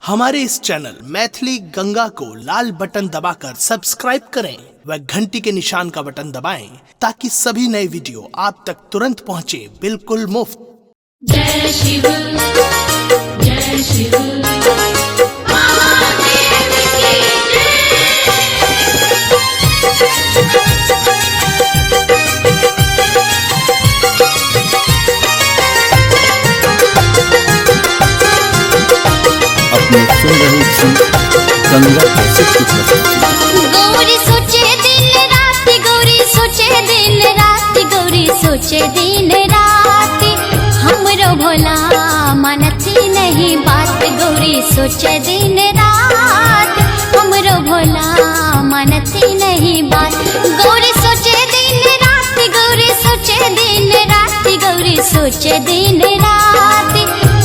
हमारे इस चैनल मैथिली गंगा को लाल बटन दबाकर सब्सक्राइब करें व घंटी के निशान का बटन दबाएं ताकि सभी नए वीडियो आप तक तुरंत पहुंचे बिल्कुल मुफ्त। जय शिव जय शिव महादेव की अपने सुन रहे थी गंगा कैसे गौरी सोचे दिन रात, गौरी सोचे दिन रात, गौरी सोचे दिन रात, हमरो भोला मानती नहीं बात। गौरी सोचे दिन रात, हमरो भोला मानती नहीं बात। गौरी सोचे दिन रात, गौरी सोचे दिन रात, गौरी सोचे दिन रात,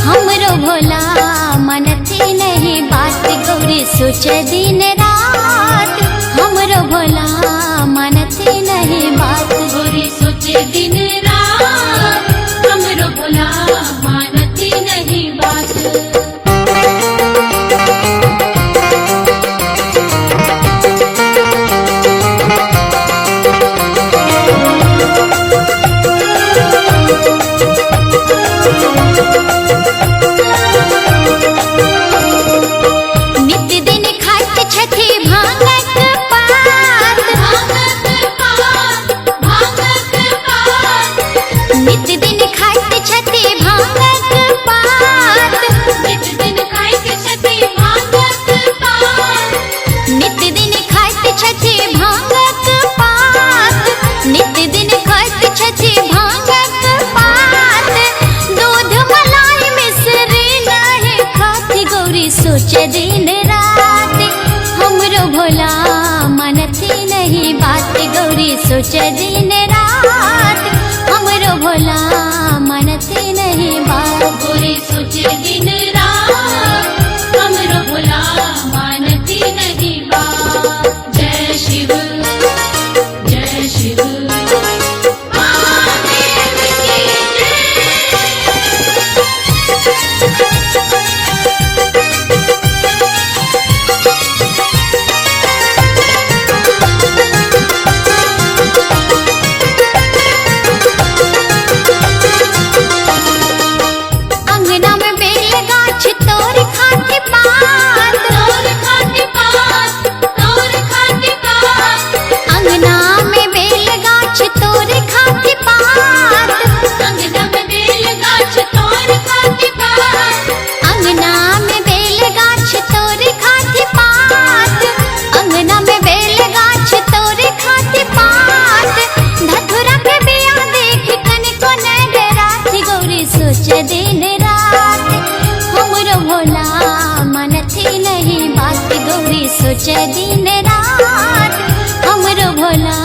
हमरो भोला मानती नहीं बात। गौरी सोचे दिन रात, हमरो भोला मानती नहीं बात। गौरी सोचे दिन रात, हमरो भोला मानती नहीं बात। नित्य दिन खात छथि भांगक पात, नित्य दिन खात छथि भांगक पात, नित्य दिन खाइत छथि भांगक पात, नित्य दिन खात छथि भांगक पात, नित्य दिन खात छथि भांगक पात। दूध मलाई मिश्री नहीं खाती, गौरी सोचे दिन रात, हमरो भोला मानती नहीं बात। गौरी सोचे दिन रात, हमरो भोला मानती नहीं बात। गौरी सोचे दिन रात, हमरो भोला मानती नहीं बात। जय शिव जय शिव महादेव की अंगना में बेल गाछ तोर खाते पात, तोर खाते पात, तोर खाते पात, अंगना में बेल गाछ तोर खाते पात, अंगना में बेल गाछ तोर खाते पात, अंगना में बेल गाछ तोर खाते पात, अंगना में बेल गाछ तोर खाते पात। धतुरा के बिया देख कनिको न डराती, गौरी सोचे दिन रात, हमरो भोला मानती नहीं बात। गौरी सोचे दिन रात, हमरो भोला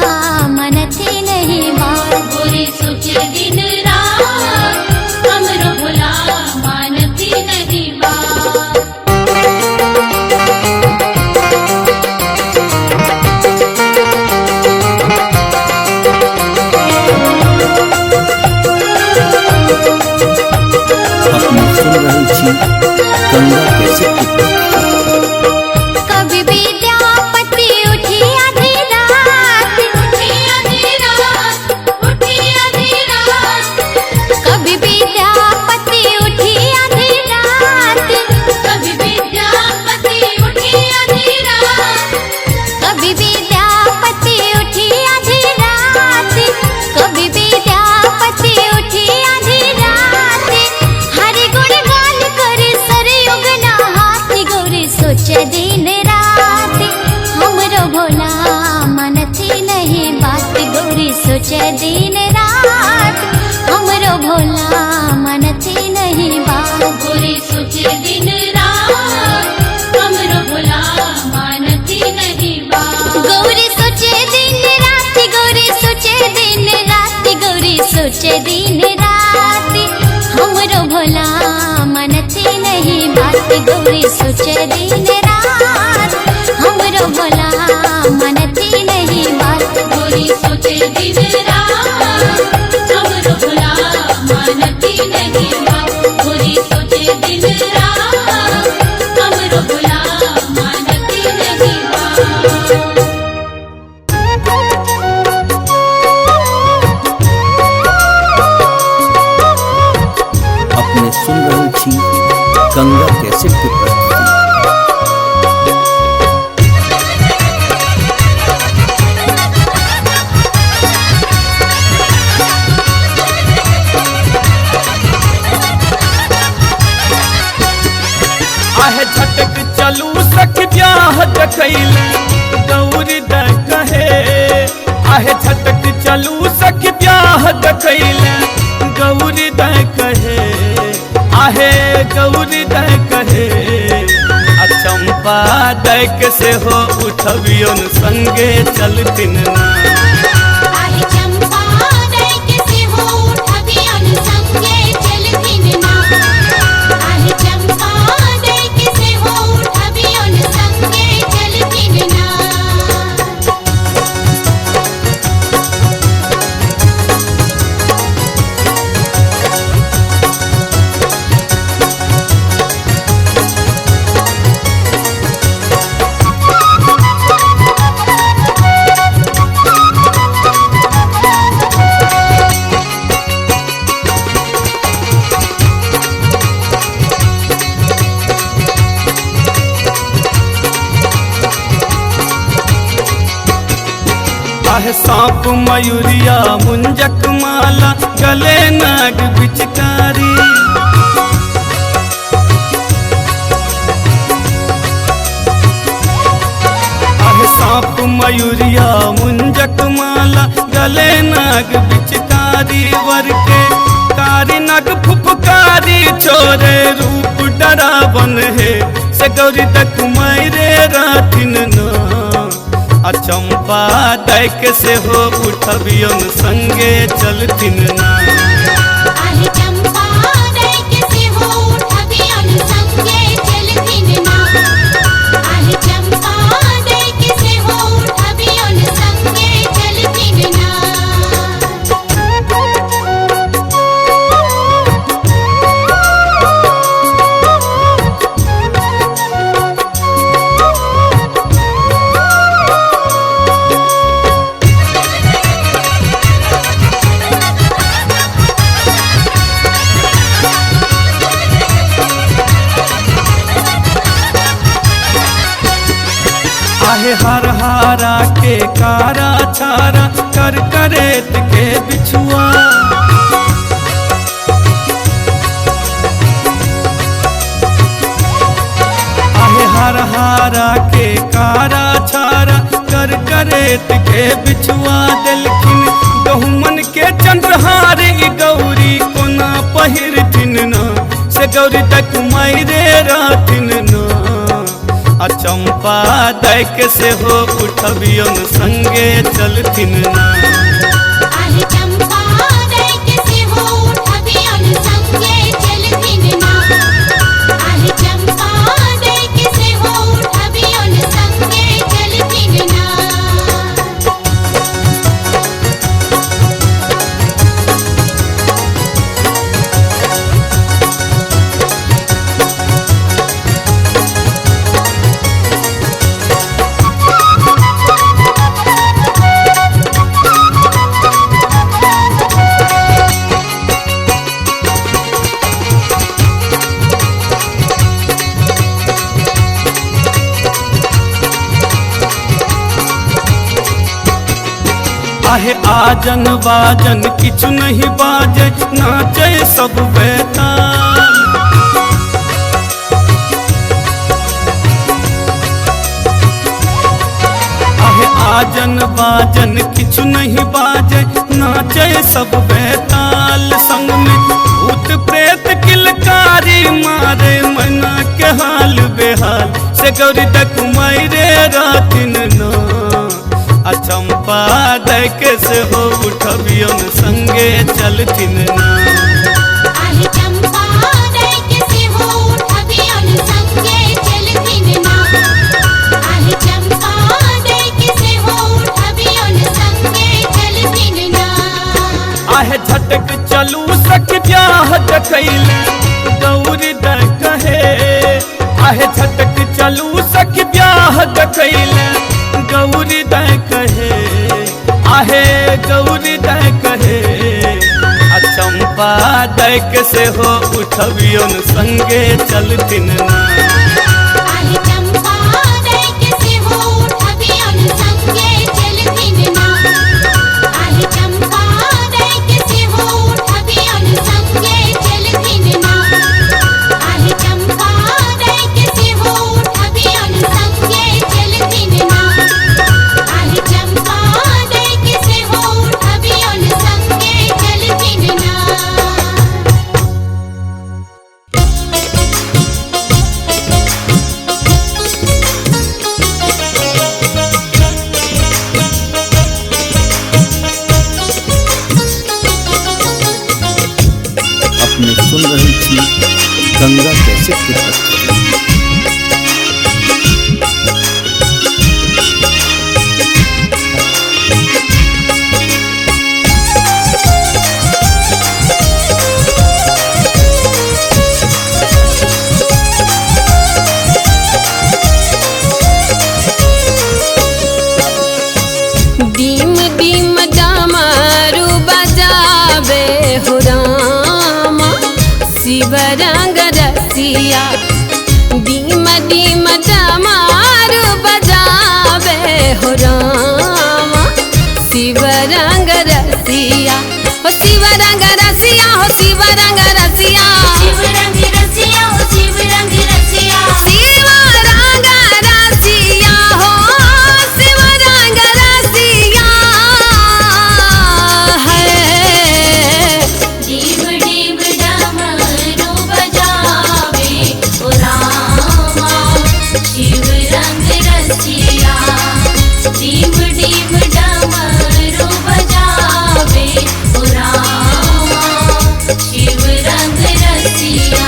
मानती नहीं बात। गौरी सोचे दिन रात, हमरो भोला मानती नहीं बात। अपने सुन रहे थी गंगा कैसे कभी विद्यापति उठी आधी रात, उठी आधी रात, उठी आधी रात, कभी विद्यापति उठी आधी रात, कभी विद्यापति उठी आधी रात, कभी विद्यापति उठी आधी रात, कभी विद्यापति उठी आधी रात। हरि गुण गान करे सरयुग नहाती, गौरी सोचे दिन रात, हमरो भोला मानती नहीं बात। गौरी सोचे दिन रात, हमरो भोला मानती नहीं बात। गौरी सोचे दिन रात, हमरो भोला मानती नहीं बात। गौरी सोचे दिन रात, गौरी सोचे दिन रात, गौरी सोचे दिन रात, हमरो भोला मानती नहीं बात। गौरी सोचे दिन रात, हमरो भोला मानती नहीं बात। गौरी सोचे दिन रात, हमरो भोला मानती नहीं बात। गौरी सोचे दिन रात, हमरो कश्यप की प्रस्तुति। आहे झटक चलू सख ब्याह देखैल गौरी द कहे। आहे झटक चलू सख ब्याह देखैल गौरी द कहे। आहे गौरी द कहे चंपा दैक से हो उठबियोन संगे चलतिन ना। आहे चंपा दैक से हो उठबियोन संगे चलतिन ना। आहे चंपा दैक से हो उठबियोन संगे चलतिन ना। आहे सांप मयूरिया मुंजक माला गले नाग बिचकारी। आहे सांप मयूरिया मुंजक माला गले नाग बिचकारी। वर के कारी नाग फुफकारी छोरे रूप डरावन है से गौरी तक मायरे रातिन ना। चंपा दैक से हो उठबियोन संगे चलतिन ना। आहे चंपा दैक से हो उठबियोन संगे चलतिन ना। आहे चंपा दैक से हो उठबियोन संगे चलतिन ना। आहे हर हारा के कारा छारा कर करेत के बिछुआ। आहे हर हारा के कारा छारा कर करेत के बिछुआ। दिलखिन गहुमन के चंद्रहार गौरी कोना पहिरथिन ना से गौरी तक मायरे रातिन ना। चंपा दैक से हो उठबियोन संगे चलतिन ना। आहे चंपा दैक से हो उठबियोन संगे चलतिन ना। आहे चंपा दैक से हो उठबियोन संगे चलतिन ना। आहे आजन बाजन किछु नहीं बाजे नाचे सब बेताल। आहे आजन बाजन किछु नहीं बाजे नाचे सब बेताल। संग में भूत प्रेत किलकारी मारे मना के हाल बेहाल से गौरी तक मायरे रातिन ना। चंपा दैक से हो उठबियोन संगे चलतिन ना। आहे चंपा दैक से हो उठबियोन संगे चलतिन ना। आहे चंपा दैक से हो उठबियोन संगे चलतिन ना। आहे झटक चलू सख ब्याह देखैल गौरी द कहे। आहे झटक चलू सख ब्याह देखैल गौरी द कहे। आहे गौरी द कहे चंपा दैक से हो उठबियोन संगे चलतिन ना। कैसेट की प्रस्तुति। डीम डीम डमरू बजावे हो रामा शिव रंग रसिया। डीम डीम डमरू बजावे हो रामा शिव रंग रसिया। हो शिव रंग रसिया, हो शिव रंग रसिया, शिव रंग रसिया हो शिव रंग रसिया। शिव रंग रसिया हो शिव रंग रसिया है। डीम डीम डमरू बजावे ओ रामा शिव रंग रसिया। डीम डीम डमरू बजावे ओ रामा शिव रंग रसिया।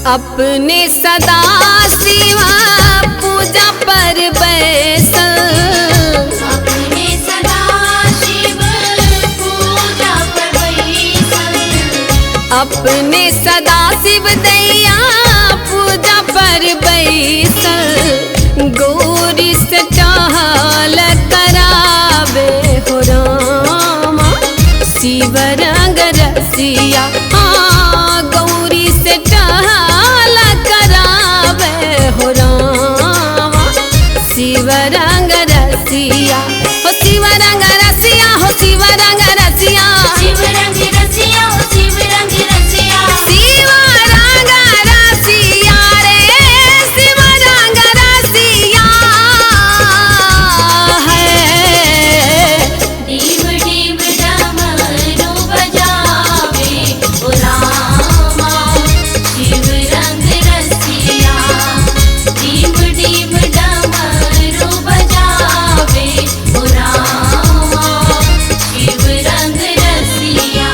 अपने सदा शिवा पूजा पर बैसल। अपने सदा शिव पूजा पर बैसल। अपने सदा शिव दैया पूजा पर बैसल। गौरी से टहल करावे हो रामा शिव रंग रसिया। हाँ गौरी से टहल करावे हो रामा शिव रंग रसिया। हो शिव रंग रसिया, हो शिव रंग रसिया, शिव रंग रसिया हो शिव रंग रसिया। शिव रंग रसिया रे शिव रंग रसिया है। डीम डीम डमरू बजावे ओ रामा शिव रंग रसिया। डीम डीम डमरू बजावे ओ रामा शिव रंग रसिया।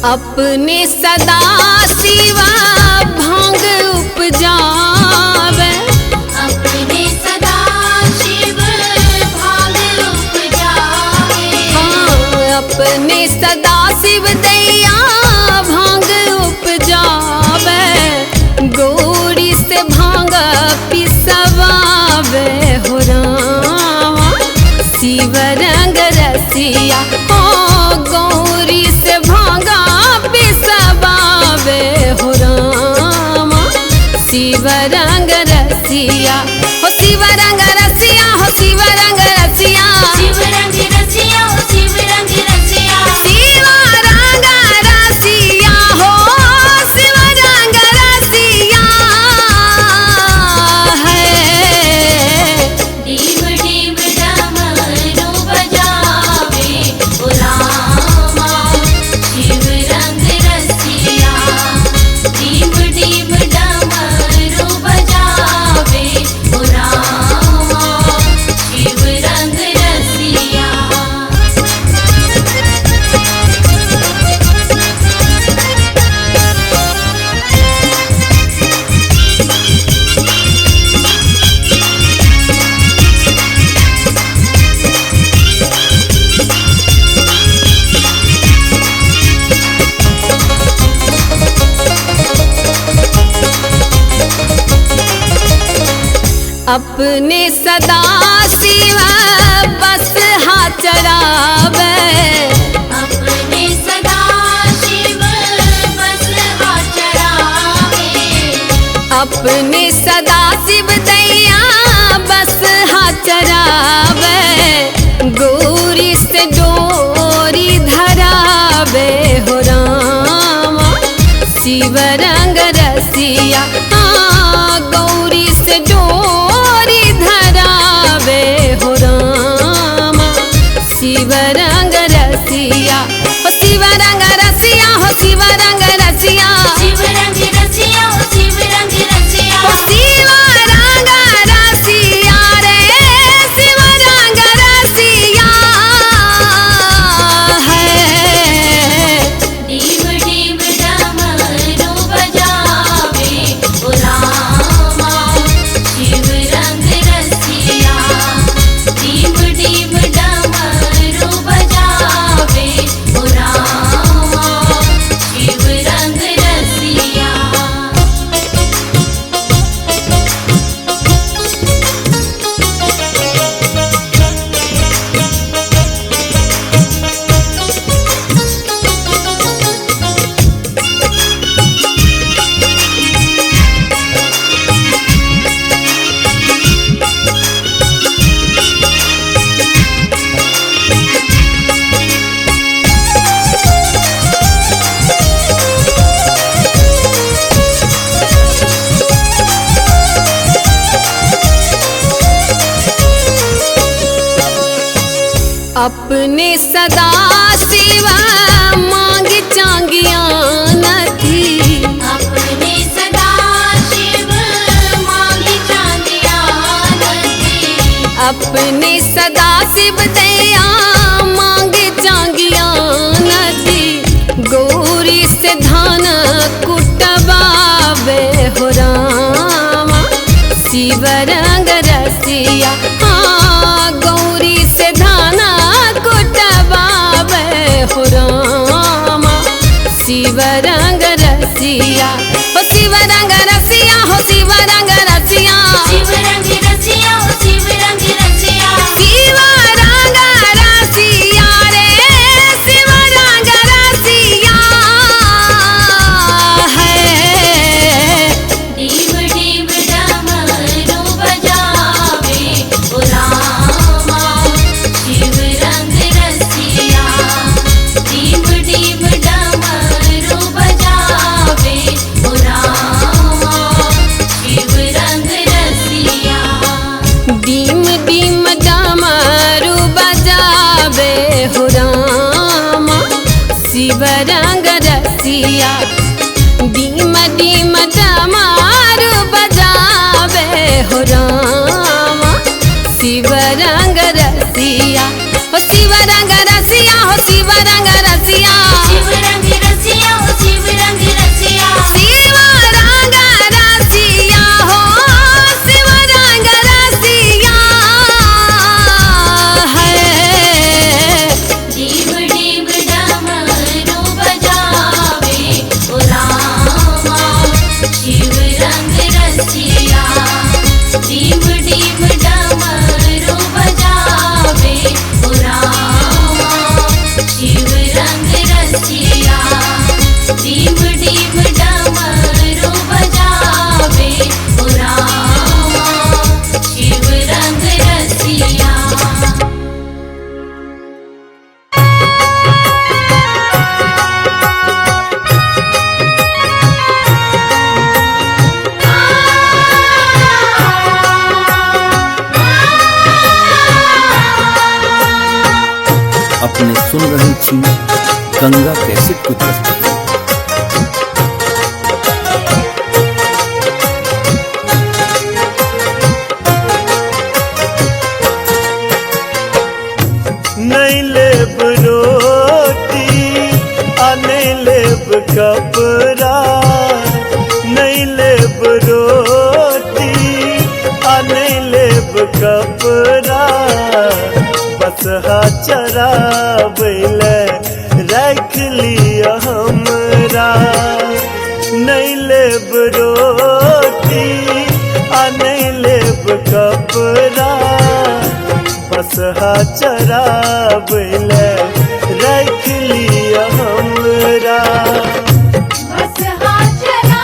अपने सदा शिवा भांग उपजावे। अपने सदा शिव भाग उपजावे। हाँ अपने सदा शिव दैया भांग उपजावे। गौरी से भांग पिसवावे हो रामा शिव रंग रसिया। हाँ गौरी से भांग पिसवावे हो रामा शिव रंग रसिया। हो शिव रंग रसिया, हो शिव रंग रसिया, शिव रंग रसिया हो शिव रंग रसिया। शिव रंग रसिया हो शिव रंग रसिया है। डीम डीम डमरू बजावे ओ रामा शिव रंग रसिया। डीम डीम डमरू बजावे ओ रामा शिव रंग रसिया। अपने सदा शिव बस हाथ चरावे अपने सदा शिव बस हाथ चरावे अपने सदा शिव दैया बस हाथ चरावे गौरी से डोरी धरावे हो रामा शिव रंग रसिया गौरी से डोरी धरावे हो रामा शिव रंग रसिया हो शिव रंग रसिया हो शिव रंग रसिया शिव रंग रसिया हो शिव रंग रसिया हो शिव रंग रसिया रे शिव रंग रसिया है डीम डीम डमरू बजावे ओ रामा शिव रंग रसिया डीम डीम डमरू बजावे ओ रामा शिव रंग रसिया अपने सदा शिव मांग चांगिया नथी अपने सदा शिव मांगी चांदिया नथी अपने सदा शिव दैया मांग चांगिया नथी गौरी से धान कुटबावे हो रामा शिव रंग रसिया गौरी से धान कुटबावे हो रामा शिव रंग रसिया हो शिव रंग रसिया हो शिव रंग रसिया शिव रंग रसिया हो शिव रंग रसिया शिव रंग रसिया रे शिव रंग रसिया है डीम डीम डमरू बजावे ओ रामा शिव रंग रसिया डीम डीम डमरू बजावे ओ रामा शिव रंग रसिया डीम डीम डमरू बजावे हो रामा शिव रंग रसिया डीम डीम डमरू बजावे हो रामा शिव रंग रसिया हो शिव रंग रसिया हो शिव रंग रसिया शिव रंग रसिया हो शिव रंग रसिया शिव रंग रसिया हो शिव रंग रसिया है डीम डीम डमरू बजावे ओ रामा शिव रंग रसिया डीम डीम डमरू बजावे ओ रामा शिव रंग रसिया डीम डीम डमरू बजावे ओ रामा शिव रंग रसिया अपने सुन रही थी गंगा कैसेट की प्रस्तुति। नहीं लेब रोटी आ नहीं लेब कपड़ा, नहीं लेब रोटी आ नहीं लेब कपड़ा, बस हा चरावैले रख लिया हमरा। नहीं लेब रोटी आ नहीं लेब कपड़ा, बसहा चरावले रख लिया हमरा बस हाजरा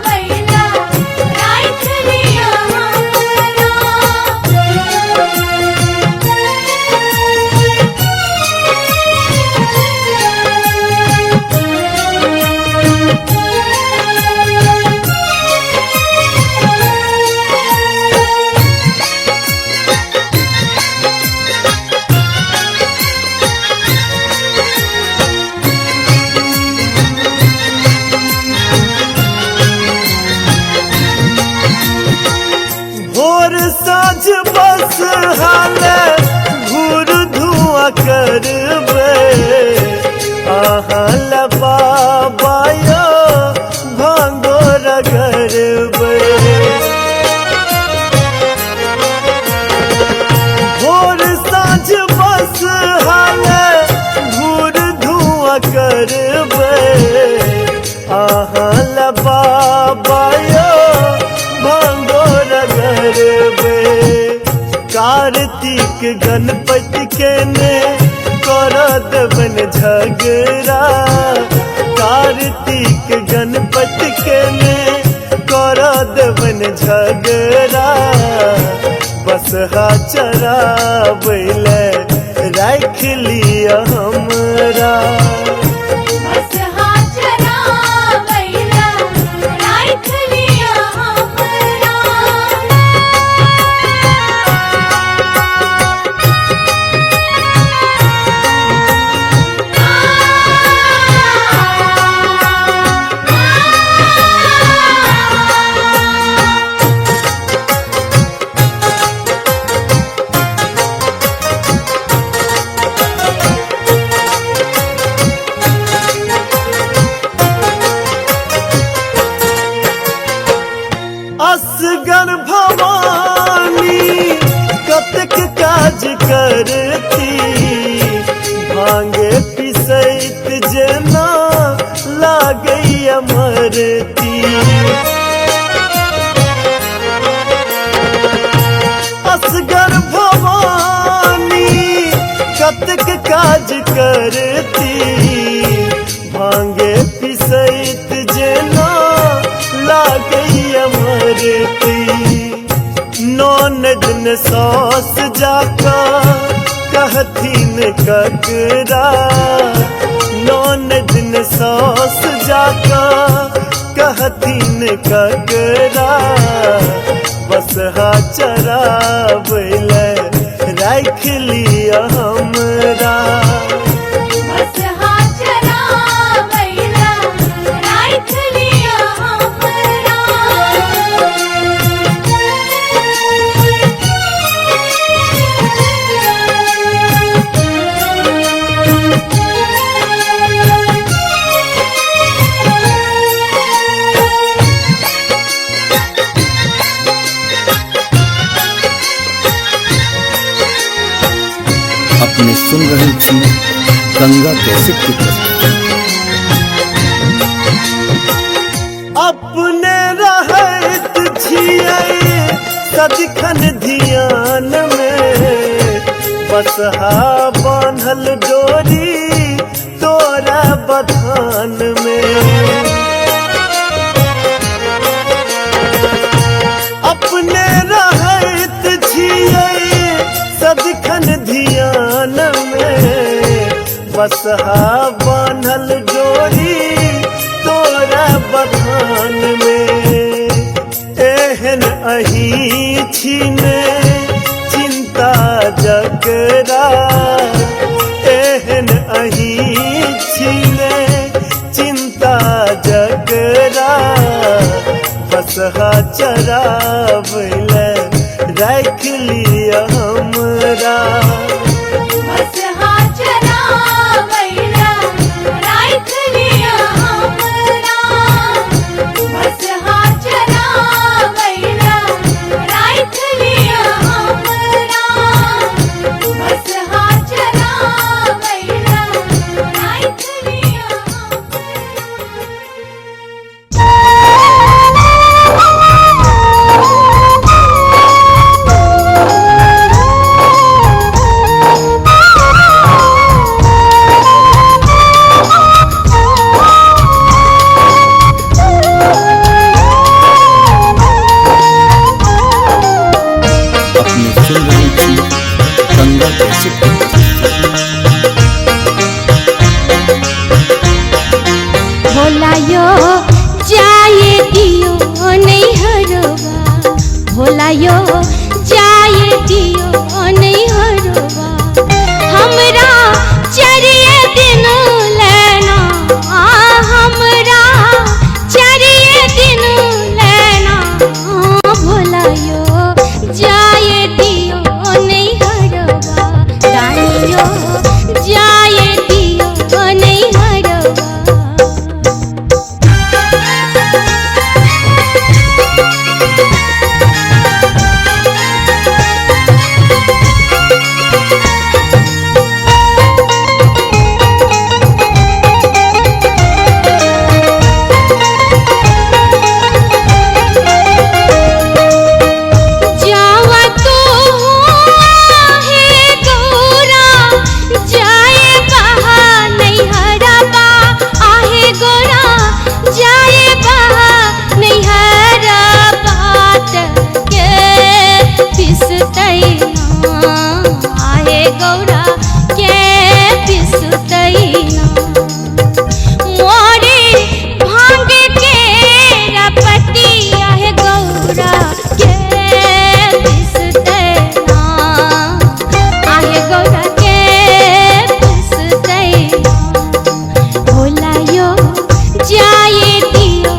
बैला राख लिया भोर साँझ बस हाल घूर धुआं करबे आहल बाबाया भांगो रगरबे भोर साँझ बस हाल घूर धुआं करबे आहल बाबाया भांगो रगरबे कार्तिक गणपति के ने करत बन झगड़ा कार्तिक गणपति के ने करत बन झगड़ा बसहा चरावले रख लिया हमरा बस हाजरा बैला राख लिया असगर भवानी कतक काज करती भांगे पिसैत जेना लागैया मरती असगर भवानी कतक काज करती भांगे पिसैत जेना लागैया मरती नौन दिन सास जाका कहथिन ककरा नौन दिन सास जाका कहथिन ककरा बसहा चरावले रख लिया हमरा बस हाजरा बैला राख लिया अपने सुन रही थी गंगा कैसेट की प्रस्तुति। अपने रहत छियै सदिखन ध्यान में बसहा बान्हल डोरी तोरा बथान में अपने रहत छियै सदिखन ध्यान में बसहा बान्हल डोरी तोरा बथान में एहन अही छीने चिंता जकरा एहन अही छीने चिंता जकरा बसहा चरावले रख लिया हमरा बस हाजरा बैला राख लिया हमरा बस हाजरा बैला राख लिया हमरा बस हाजरा बैला राख लिया हमरा गौरा के पिसुतैना मोरे भांग के रपटिया है गौरा के पिसुतैना आहे गौरा के पिसुतैना भोला यो जाए दियो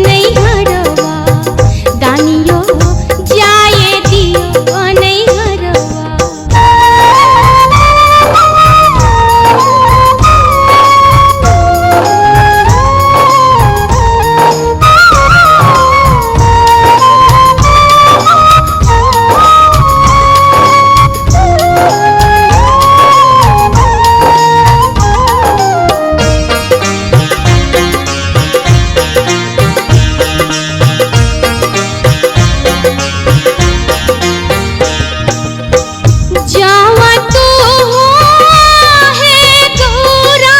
नहीं हरवा दानियो जाए दियो नहीं जावा तू है गौरा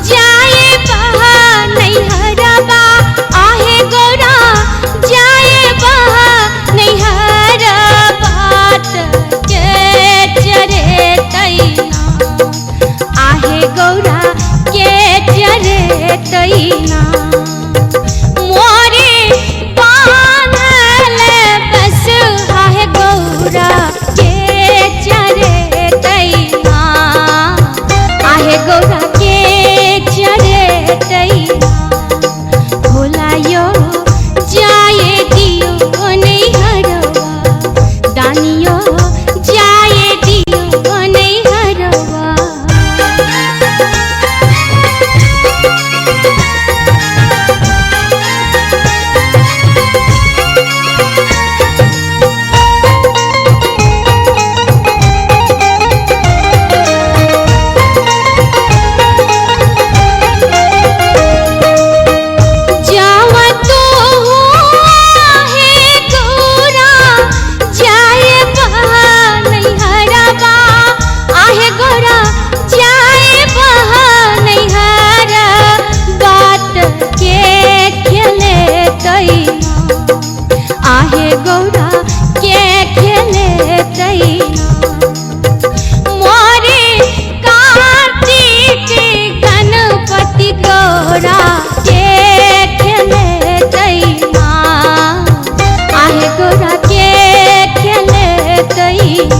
जाए बहा नहीं हरबा आहे गौरा जाए बहा नहीं हरबात के चरे तैना आहे गौरा के चरे तैना मोरे बांधल बस आहे गौरा के चरे तैना आहे गौरा के चरे तैना भोला यो जाए दियो नहीं हरवा दानियो जाए दियो नहीं हरवा जावा तू है गौरा जाए बहा नहीं हरबा आहे गौरा जाए बहा नहीं हर बात के खेले तैना आहे गौरा के खेले तैना मोरे कार्तिक गणपति गौरा के खेले तैना आहे गौरा के खेले तैना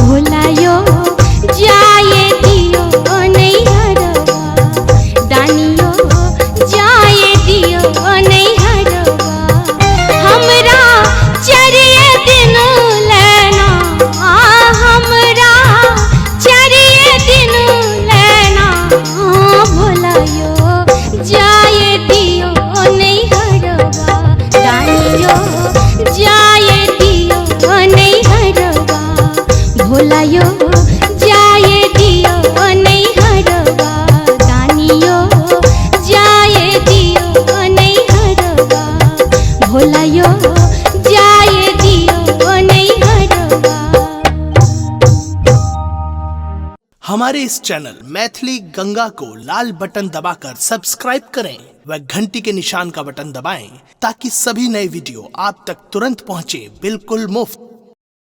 भोला यो जाए दियो नहीं हरवा दानियो जाए दियो नहीं हरवा हमरा चरिए दिन लेना हमरा चरिए दिन लेना भोला यो जाए दियो नहीं हरवा दानियो जाए दियो नहीं हरवा भोला यो जाए दियो नहीं हरवा दानियो जाए दियो नहीं हरवा भोला यो जाए दियो नहीं हरवा। हमारे इस चैनल मैथिली गंगा को लाल बटन दबाकर सब्सक्राइब करें व घंटी के निशान का बटन दबाएं ताकि सभी नए वीडियो आप तक तुरंत पहुंचे बिल्कुल मुफ्त।